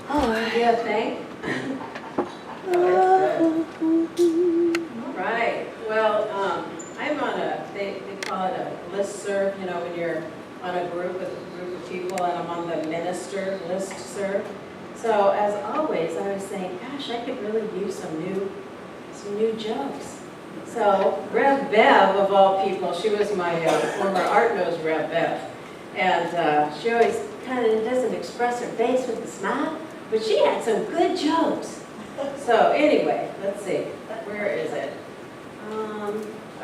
Oh, yeah, thank. Oh, it's good. All right. Well, I'm on they call it a listserv, you know, when you're on a group with a group of people, and I'm on the minister listserv. So as always, I was saying, gosh, I could really use some new jokes. So Rev Bev, of all people, she was my former art nose Rev Bev. And she always kind of doesn't express her face with a smile, but she had some good jokes. So anyway, let's see, where is it?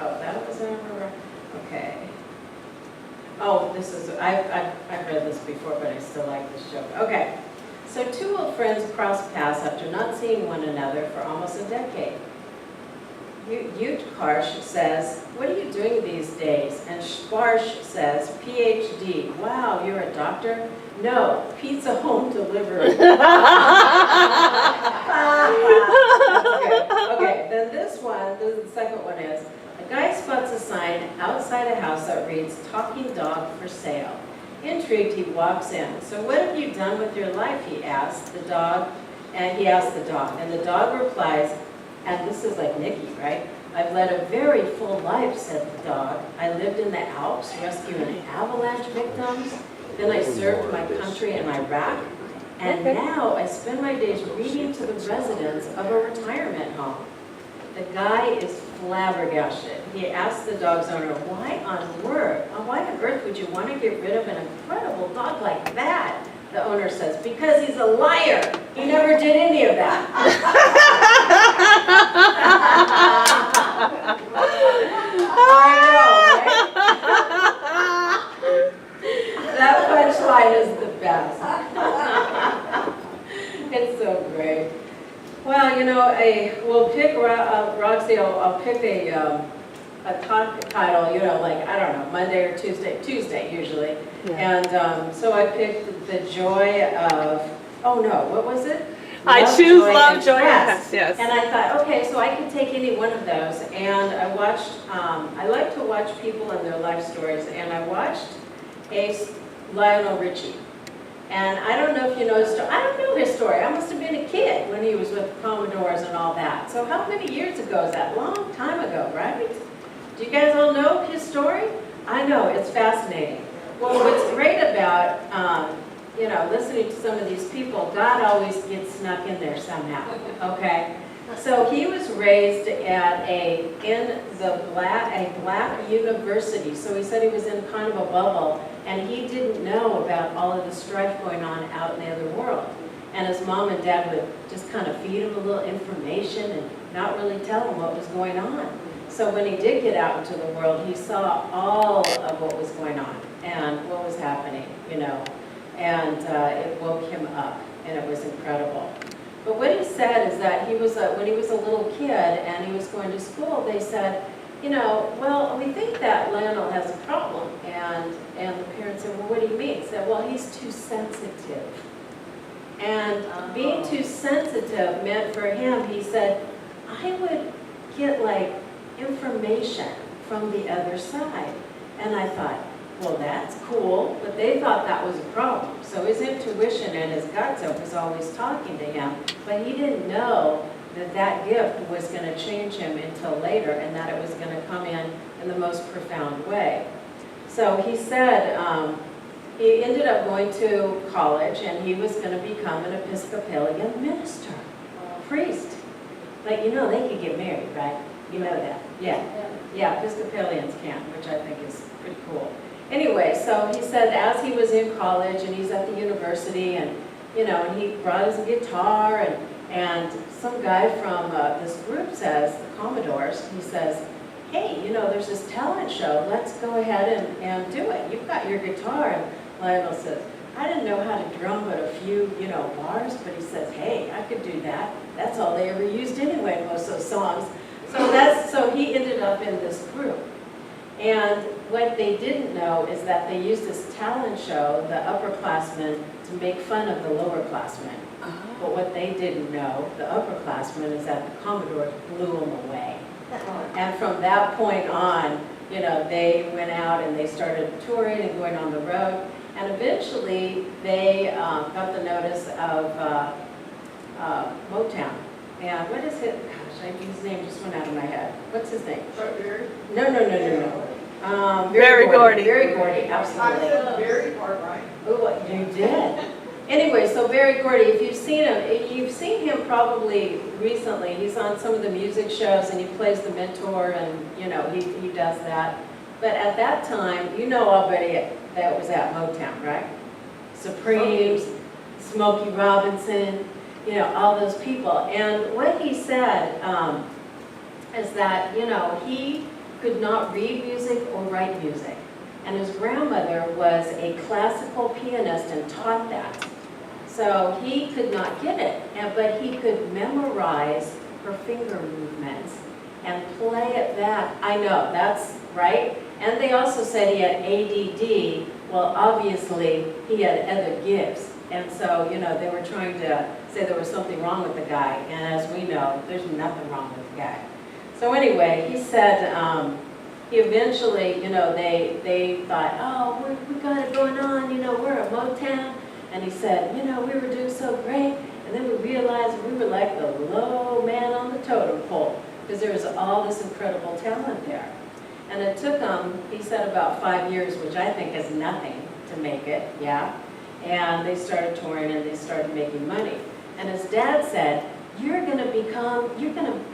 Oh, that was over. Okay. Oh, this is, I've read this before, but I still like this joke. Okay. So two old friends cross paths after not seeing one another for almost a decade. Utkarsh says, "What are you doing these days?" And Sparsh says, "PhD. Wow, you're a doctor?" "No, pizza home delivery." That's good. Okay, then this the second one is, a guy spots a sign outside a house that reads, "Talking dog for sale." Intrigued, he walks in. "So what have you done with your life?" he asks the dog, and the dog replies, and this is like Nikki, right? "I've led a very full life," said the dog. "I lived in the Alps rescuing avalanche victims. Then I served my country in Iraq. And now I spend my days reading to the residents of a retirement home." The guy is flabbergasted. He asks the dog's owner, why on earth would you want to get rid of an incredible dog like that? The owner says, "Because he's a liar. He never did any of that." I know, right? That punchline is the best. It's so great. Well, you know, we'll pick, Roxy, I'll pick a talk title, you know, like, I don't know, Monday or Tuesday usually. Yeah. And so I picked The Joy of, oh no, what was it? I choose Love, Joy, and Yes. And I thought, okay, so I can take any one of those. And I watched, I like to watch people and their life stories, and I watched Lionel Richie. And I don't know if you know his story. I don't know his story. I must have been a kid when he was with the Commodores and all that. So how many years ago is that? Long time ago, right? Do you guys all know his story? I know, it's fascinating. Well, what's great about, you know, listening to some of these people, God always gets snuck in there somehow, okay? So he was raised at a black university. So he said he was in kind of a bubble, and he didn't know about all of the strife going on out in the other world. And his mom and dad would just kind of feed him a little information and not really tell him what was going on. So when he did get out into the world, he saw all of what was going on and what was happening, you know, and it woke him up, and it was incredible. But what he said is that he was when he was a little kid and he was going to school, they said, you know, well, we think that Lionel has a problem. And the parents said, well, what do you mean? He said, well, he's too sensitive. And being too sensitive meant for him, he said, I would get like information from the other side. And I thought, well, that's cool, but they thought that was a problem. So his intuition and his gut was always talking to him, but he didn't know that that gift was going to change him until later, and that it was going to come in the most profound way. So he said he ended up going to college, and he was going to become an Episcopalian minister, priest. Like, you know, they could get married, right? You know that. Yeah, Episcopalians can, which I think is pretty cool. Anyway, so he said as he was in college and he's at the university, and you know, and he brought his guitar, and some guy from this group says, the Commodores, he says, hey, you know, there's this talent show, let's go ahead and do it. You've got your guitar. And Lionel says, I didn't know how to drum but a few, you know, bars, but he says, hey, I could do that. That's all they ever used anyway in most of those songs. So he ended up in this group. And what they didn't know is that they used this talent show, the upperclassmen, to make fun of the lowerclassmen. But what they didn't know, the upperclassmen, is that the Commodores blew them away. And from that point on, you know, they went out and they started touring and going on the road. And eventually, they got the notice of Motown. And what is it? Gosh, his name just went out of my head. What's his name? No. Berry Gordy. Berry Gordy, absolutely. I said the Berry part right. Oh, you did. Anyway, so Berry Gordy, if you've seen him probably recently. He's on some of the music shows and he plays the mentor and, you know, he does that. But at that time, you know already that was at Motown, right? Supremes, Smokey Robinson, you know, all those people. And what he said is that, you know, he could not read music or write music. And his grandmother was a classical pianist and taught that. So he could not get it, but he could memorize her finger movements and play it back. I know, that's right. And they also said he had ADD. Well, obviously, he had other gifts. And so, you know, they were trying to say there was something wrong with the guy. And as we know, there's nothing wrong with the guy. So anyway, he said he eventually, you know, they thought, oh, we got it going on, you know, we're at Motown. And he said, you know, we were doing so great. And then we realized we were like the low man on the totem pole because there was all this incredible talent there. And it took him, he said, about 5 years, which I think is nothing to make it, yeah. And they started touring and they started making money. And his dad said, you're going to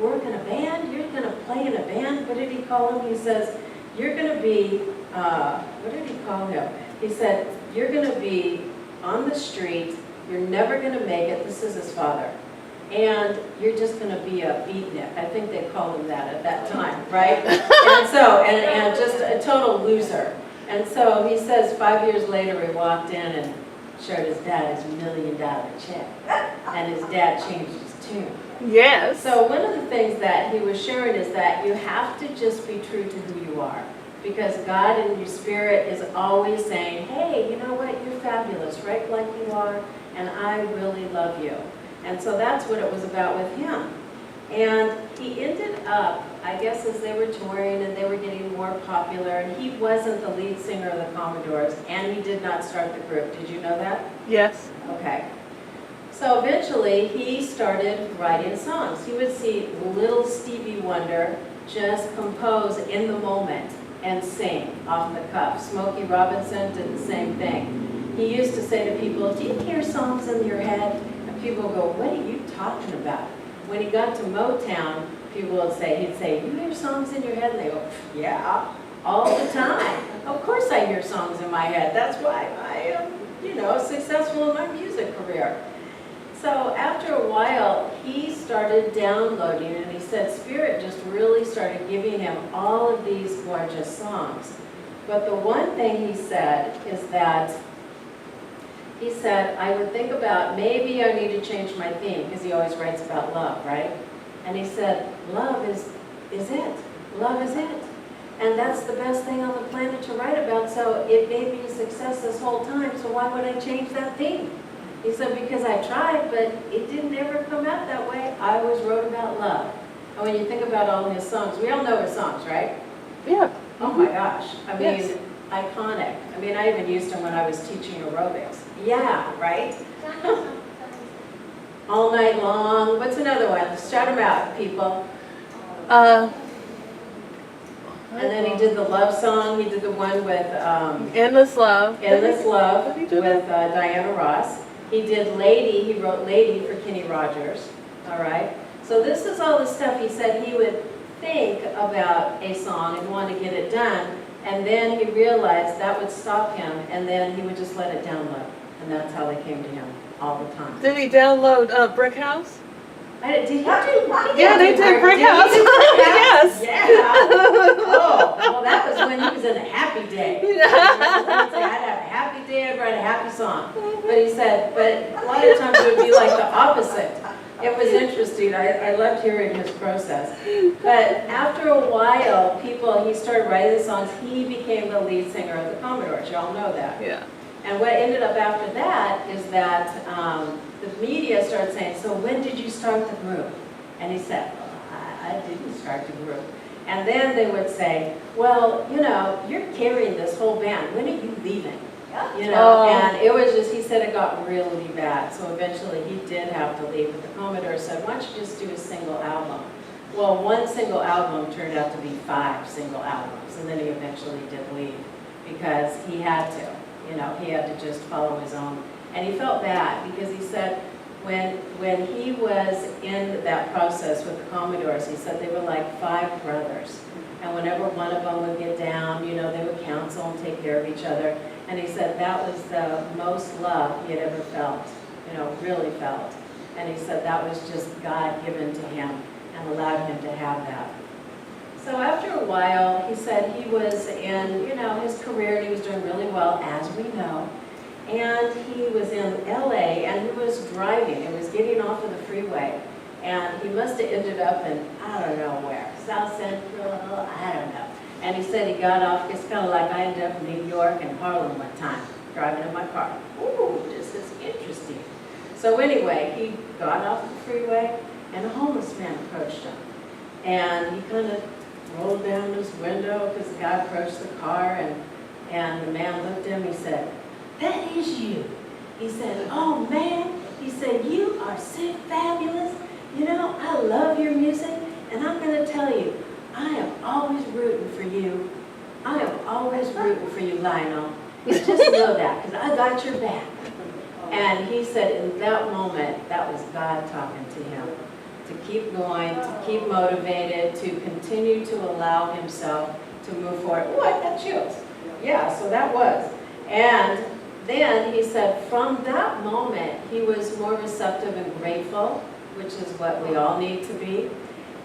work in a band, you're going to play in a band. What did he call him? He says, you're going to be, what did he call him? He said, you're going to be on the street, you're never going to make it. This is his father. And you're just going to be a beatnik. I think they called him that at that time, right? And so, and just a total loser. And so he says 5 years later he walked in and showed his dad his $1 million check. And his dad changed his tune. Yes. So one of the things that he was sharing is that you have to just be true to who you are. Because God in your spirit is always saying, hey, you know what, you're fabulous, right like you are, and I really love you. And so that's what it was about with him. And he ended up, I guess as they were touring and they were getting more popular, and he wasn't the lead singer of the Commodores, and he did not start the group. Did you know that? Yes. Okay. So eventually he started writing songs. He would see little Stevie Wonder just compose in the moment and sing off the cuff. Smokey Robinson did the same thing. He used to say to people, do you hear songs in your head? And people would go, what are you talking about? When he got to Motown, people would say, he'd say, you hear songs in your head? And they go, yeah, all the time. Of course I hear songs in my head. That's why I am, you know, successful in my music career. So after a while, he started downloading, and he said Spirit just really started giving him all of these gorgeous songs. But the one thing he said is that, he said, I would think about maybe I need to change my theme, because he always writes about love, right? And he said, love is it. Love is it. And that's the best thing on the planet to write about, so it made me a success this whole time, so why would I change that theme? He said, because I tried, but it didn't ever come out that way. I always wrote about love. And when you think about all his songs, we all know his songs, right? Yeah. Oh my gosh. I mean, Yes. iconic. I mean, I even used him when I was teaching aerobics. Yeah, right? All Night Long. What's another one? Shout them out, people. And then he did the love song. He did the one with Endless Love. Endless Love Did he with do that? Diana Ross. He did Lady. He wrote Lady for Kenny Rogers. All right. So this is all the stuff he said he would think about a song and want to get it done. And then he realized that would stop him, and then he would just let it download. And that's how they came to him all the time. Did he download Brick House? Did he do? Yeah, they did Brick Did he House. do Brick House? Yes. Yeah. Oh, well, that was when he was in a happy day. He'd say, I'd have a happy day, I'd write a happy song. But he said, but a lot of times it would be like the opposite. It was interesting. I loved hearing his process. But after a while, he started writing the songs. He became the lead singer of the Commodores. Y'all know that. Yeah. And what ended up after that is that the media started saying, so when did you start the group? And he said, well, I didn't start the group. And then they would say, well, you know, you're carrying this whole band. When are you leaving? You know, Oh. and it was just, he said it got really bad. So eventually he did have to leave. But the Commodore said, why don't you just do a single album? Well, one single album turned out to be 5 single albums. And then he eventually did leave because he had to. You know, he had to just follow his own. And he felt bad because he said when he was in that process with the Commodores, he said they were like 5 brothers. And whenever one of them would get down, you know, they would counsel and take care of each other. And he said that was the most love he had ever felt, you know, really felt. And he said that was just God given to him and allowed him to have that. So after a while, he said he was in, you know, his career, and he was doing really well, as we know. And he was in LA, and he was driving, and was getting off of the freeway. And he must have ended up in, I don't know where, South Central, I don't know. And he said he got off, it's kind of like I ended up in New York and Harlem one time, driving in my car. Ooh, this is interesting. So anyway, he got off the freeway, and a homeless man approached him. And he kind of rolled down his window because the guy approached the car, and the man looked at him, he said, "That is you." He said, "Oh man," he said, "you are so fabulous. You know, I love your music, and I'm going to tell you, I am always rooting for you. I am always rooting for you, Lionel. Just know that, because I got your back." And he said in that moment, that was God talking to him, to keep going, to keep motivated, to continue to allow himself to move forward. Oh, I got chills. Yeah, so that was. And then he said from that moment, he was more receptive and grateful, which is what we all need to be.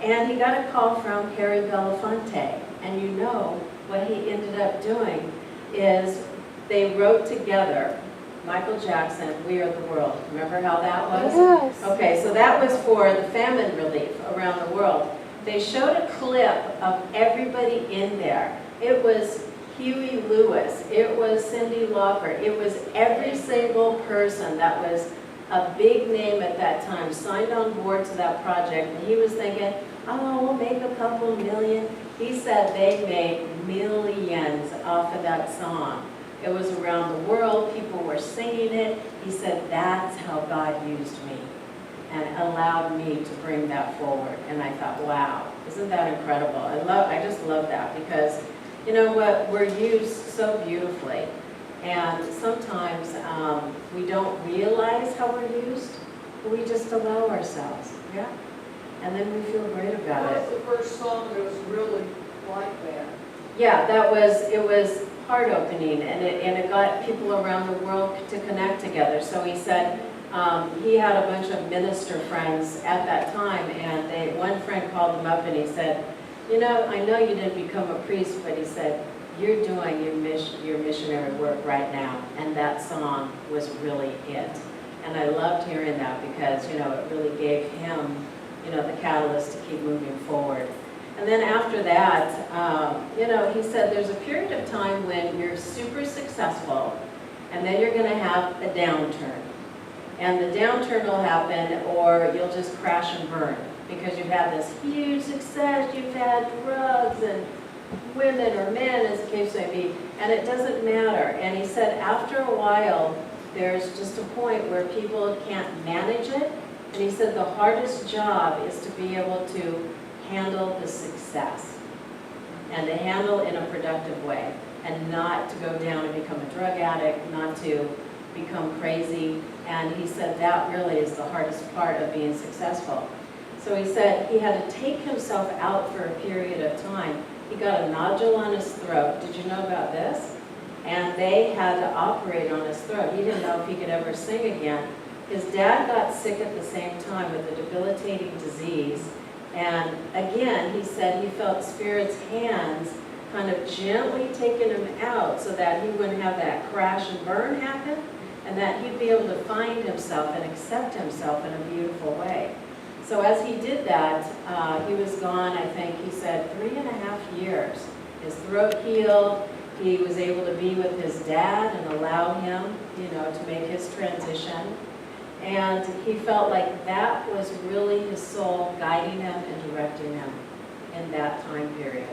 And he got a call from Harry Belafonte. And you know what he ended up doing is they wrote together Michael Jackson, "We Are the World." Remember how that was? Yes. Okay, so that was for the famine relief around the world. They showed a clip of everybody in there. It was Huey Lewis, it was Cyndi Lauper, it was every single person that was a big name at that time signed on board to that project. And he was thinking, oh, we'll make a couple million. He said they made millions off of that song. It was around the world, people were singing it. He said, that's how God used me and allowed me to bring that forward. And I thought, wow, isn't that incredible? I just love that because, you know what, we're used so beautifully. And sometimes we don't realize how we're used, but we just allow ourselves, yeah? And then we feel great about it. That was the first song that was really like that. Yeah, it was heart opening, and it got people around the world to connect together. So he said he had a bunch of minister friends at that time, and one friend called him up and he said, you know, I know you didn't become a priest, but he said, you're doing your missionary work right now, and that song was really it. And I loved hearing that because, you know, it really gave him, you know, the catalyst to keep moving forward. And then after that, you know, he said there's a period of time when you're super successful, and then you're going to have a downturn. And the downturn will happen, or you'll just crash and burn, because you've had this huge success, you've had drugs and women or men, as the case may be, and it doesn't matter. And he said after a while, there's just a point where people can't manage it. And he said the hardest job is to be able to handle the success and to handle in a productive way and not to go down and become a drug addict, not to become crazy. And he said that really is the hardest part of being successful. So he said he had to take himself out for a period of time. He got a nodule on his throat. Did you know about this? And they had to operate on his throat. He didn't know if he could ever sing again. His dad got sick at the same time with a debilitating disease. And again, he said he felt Spirit's hands kind of gently taking him out so that he wouldn't have that crash and burn happen, and that he'd be able to find himself and accept himself in a beautiful way. So as he did that, he was gone, I think he said 3.5 years. His throat healed. He was able to be with his dad and allow him, you know, to make his transition. And he felt like that was really his soul guiding him and directing him in that time period.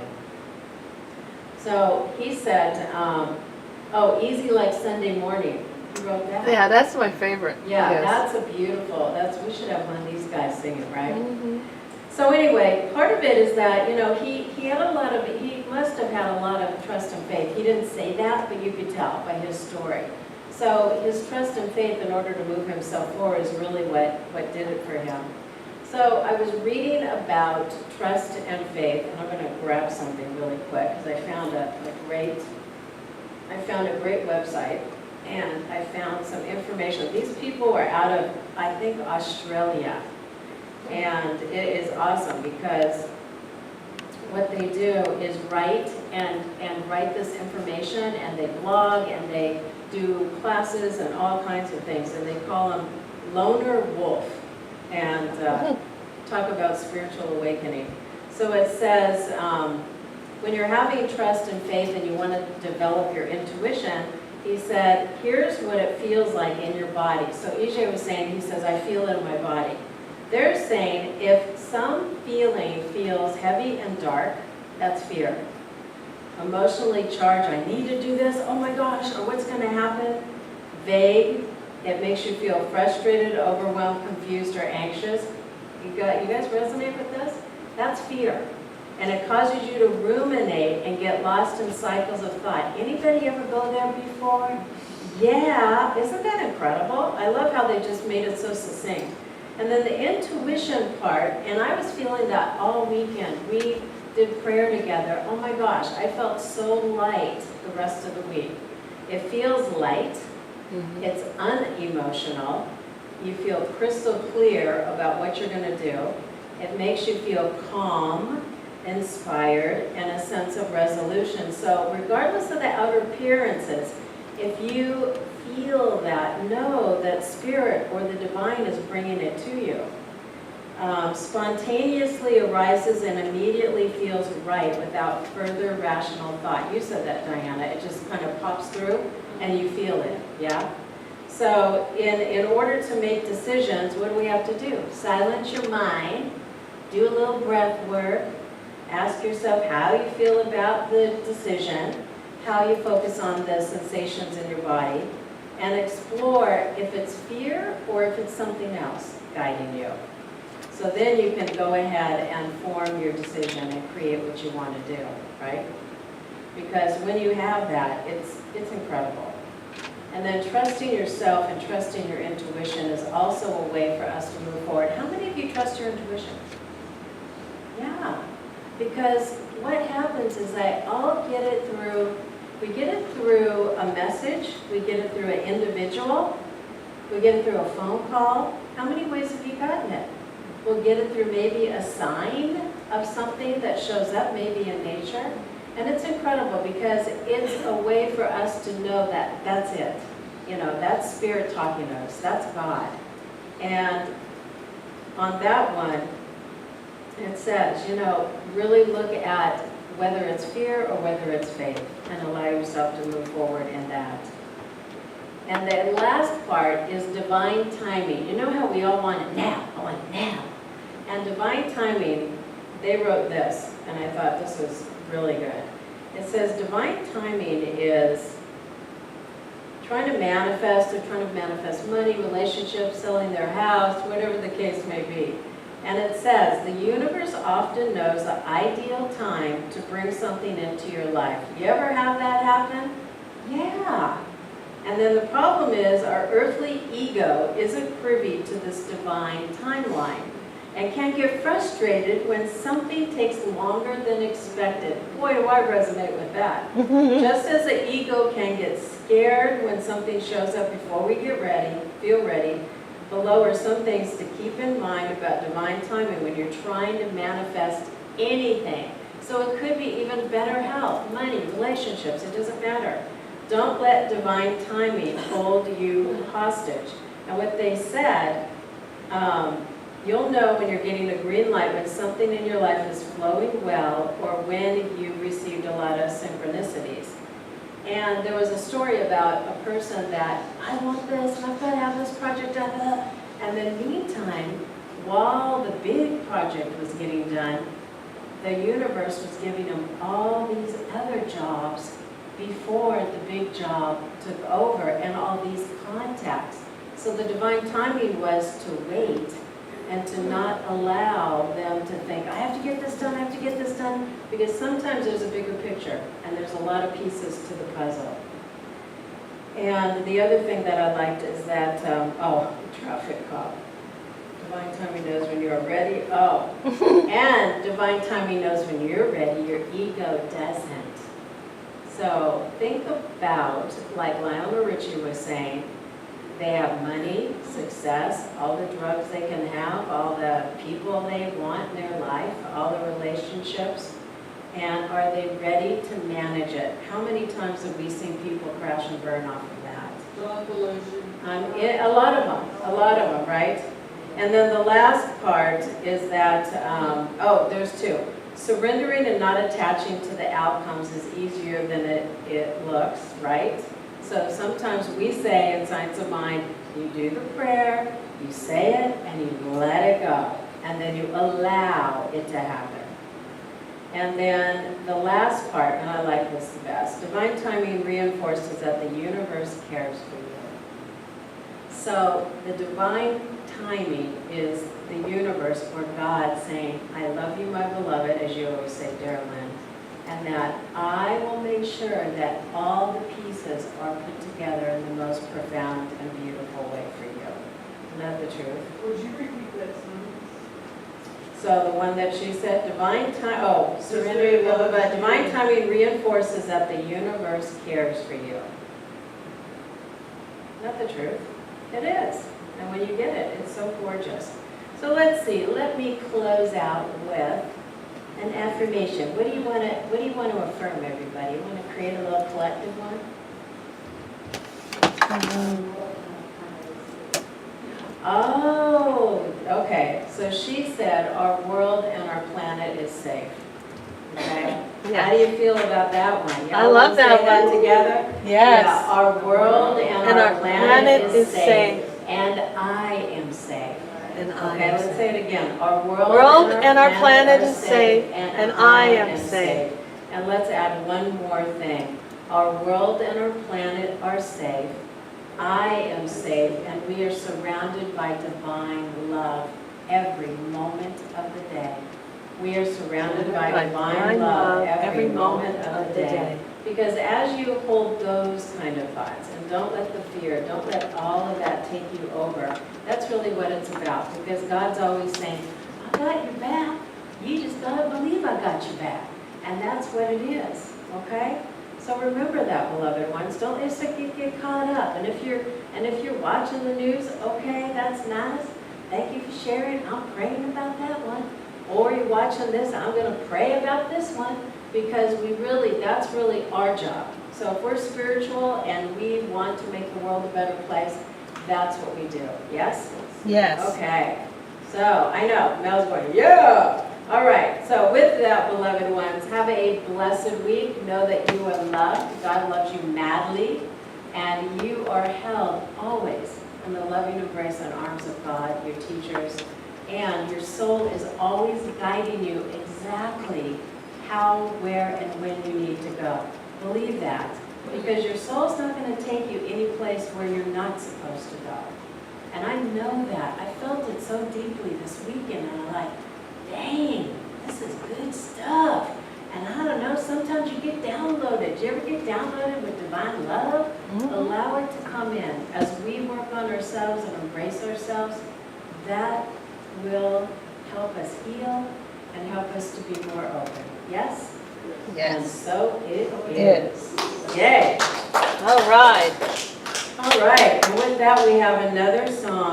So he said Oh, Easy Like Sunday Morning. Who wrote that? Yeah, that's my favorite. Yeah, Yes. that's a beautiful, we should have one of these guys singing, right? Mhm. So anyway, part of it is that, he had he must have had a lot of trust and faith. He didn't say that, but you could tell by his story. So his trust and faith in order to move himself forward is really what did it for him. So I was reading about trust and faith, and I'm going to grab something really quick because I found a great website, and I found some information. These people are out of, I think, Australia, and it is awesome because what they do is write and write this information, and they blog, and they do classes and all kinds of things, and they call them Loner Wolf, and talk about spiritual awakening. So it says, when you're having trust and faith and you want to develop your intuition, he said, here's what it feels like in your body. So EJ was saying, he says, I feel it in my body. They're saying if some feeling feels heavy and dark, that's fear. Emotionally charged, I need to do this, oh my gosh, or what's going to happen? Vague, it makes you feel frustrated, overwhelmed, confused, or anxious. You guys resonate with this? That's fear. And it causes you to ruminate and get lost in cycles of thought. Anybody ever go there before? Yeah, isn't that incredible? I love how they just made it so succinct. And then the intuition part, and I was feeling that all weekend. We did prayer together. Oh my gosh, I felt so light the rest of the week. It feels light. Mhm. It's unemotional. You feel crystal clear about what you're going to do. It makes you feel calm, inspired, and a sense of resolution. So regardless of the outer appearances, if you feel that, know that spirit or the divine is bringing it to you. Spontaneously arises and immediately feels right without further rational thought. You said that, Diana. It just kind of pops through and you feel it, yeah? So in order to make decisions, what do we have to do? Silence your mind, do a little breath work, ask yourself how you feel about the decision, how you focus on the sensations in your body, and explore if it's fear or if it's something else guiding you. So then you can go ahead and form your decision and create what you want to do, right? Because when you have that, it's incredible. And then trusting yourself and trusting your intuition is also a way for us to move forward. How many of you trust your intuition? Yeah, because what happens is that all get it through, we get it through a message, we get it through an individual, we get it through a phone call. How many ways have you gotten it? We'll get it through maybe a sign of something that shows up, maybe in nature. And it's incredible because it's a way for us to know that that's it. That's spirit talking to us. That's God. And on that one, it says, really look at whether it's fear or whether it's faith and allow yourself to move forward in that. And the last part is divine timing. You know how we all want it now? I want it now. And divine timing, they wrote this, and I thought this was really good. It says divine timing is trying to manifest, they're trying to manifest money, relationships, selling their house, whatever the case may be. And it says, the universe often knows the ideal time to bring something into your life. You ever have that happen? Yeah. And then the problem is our earthly ego isn't privy to this divine timeline and can get frustrated when something takes longer than expected. Boy, do I resonate with that. Just as the ego can get scared when something shows up before we get ready, feel ready, below are some things to keep in mind about divine timing when you're trying to manifest anything. So it could be even better health, money, relationships, it doesn't matter. Don't let divine timing hold you hostage. And what they said, you'll know when you're getting a green light when something in your life is flowing well or when you've received a lot of synchronicities. And there was a story about a person that, I want this, and I've got to have this project done. And then meantime, while the big project was getting done, the universe was giving them all these other jobs before the big job took over and all these contacts. So the divine timing was to wait and to not allow them to think, I have to get this done, I have to get this done, because sometimes there's a bigger picture and there's a lot of pieces to the puzzle. And the other thing that I liked is that, traffic cop. Divine timing knows when you're ready. Oh, and divine timing knows when you're ready, your ego doesn't. So think about, like Lionel Richie was saying, they have money, success, all the drugs they can have, all the people they want in their life, all the relationships, and are they ready to manage it? How many times have we seen people crash and burn off of that? Drug delusion. A lot of them, right? And then the last part is that, there's two. Surrendering and not attaching to the outcomes is easier than it looks, right? So sometimes we say in Science of Mind, you do the prayer, you say it, and you let it go. And then you allow it to happen. And then the last part, and I like this the best, divine timing reinforces that the universe cares for you. So the divine timing is the universe or God saying, I love you, my beloved, as you always say, dear Lynn, and that I will make sure that all the pieces are put together in the most profound and beautiful way for you. Isn't that the truth? Would you repeat that sentence? So the one that she said, surrendering, blah, blah, blah. Divine timing reinforces that the universe cares for you. Isn't that the truth? It is. And when you get it, it's so gorgeous. So let's see. Let me close out with an affirmation. What do you want to affirm, everybody? You want to create a little collective one? Oh, okay. So she said our world and our planet is safe. Okay. Yeah. How do you feel about that one? I love that say one. That together? Yes. Yeah, our world and our planet is safe. And I am safe. And I Okay, am let's safe. say it again. Our world and our planet are is safe, and I am safe. And let's add one more thing. Our world and our planet are safe. I am safe, and we are surrounded by divine love every moment of the day. We are surrounded by divine love every moment of the day. Because as you hold those kind of thoughts, and don't let the fear, don't let all of that take you over, that's really what it's about. Because God's always saying, I got your back. You just gotta believe I got your back. And that's what it is, okay? So remember that, beloved ones. Don't just get caught up. And if you're watching the news, okay, that's nice. Thank you for sharing. I'm praying about that one. Or you're watching this, I'm going to pray about this one, because that's really our job. So if we're spiritual and we want to make the world a better place, that's what we do. Yes? Yes. Okay. So I know Mel's going, yeah. All right. So with that, beloved ones, have a blessed week. Know that you are loved. God loves you madly, and you are held always in the loving embrace and arms of God, your teachers. And your soul is always guiding you exactly how, where, and when you need to go. Believe that. Because your soul's not going to take you any place where you're not supposed to go. And I know that. I felt it so deeply this weekend. And I'm like, dang, this is good stuff. And I don't know, sometimes you get downloaded. Do you ever get downloaded with divine love? Mm-hmm. Allow it to come in. As we work on ourselves and embrace ourselves, that will help us heal and help us to be more open. Yes? Yes. And so it is. Yay. All right. All right. And with that, we have another song.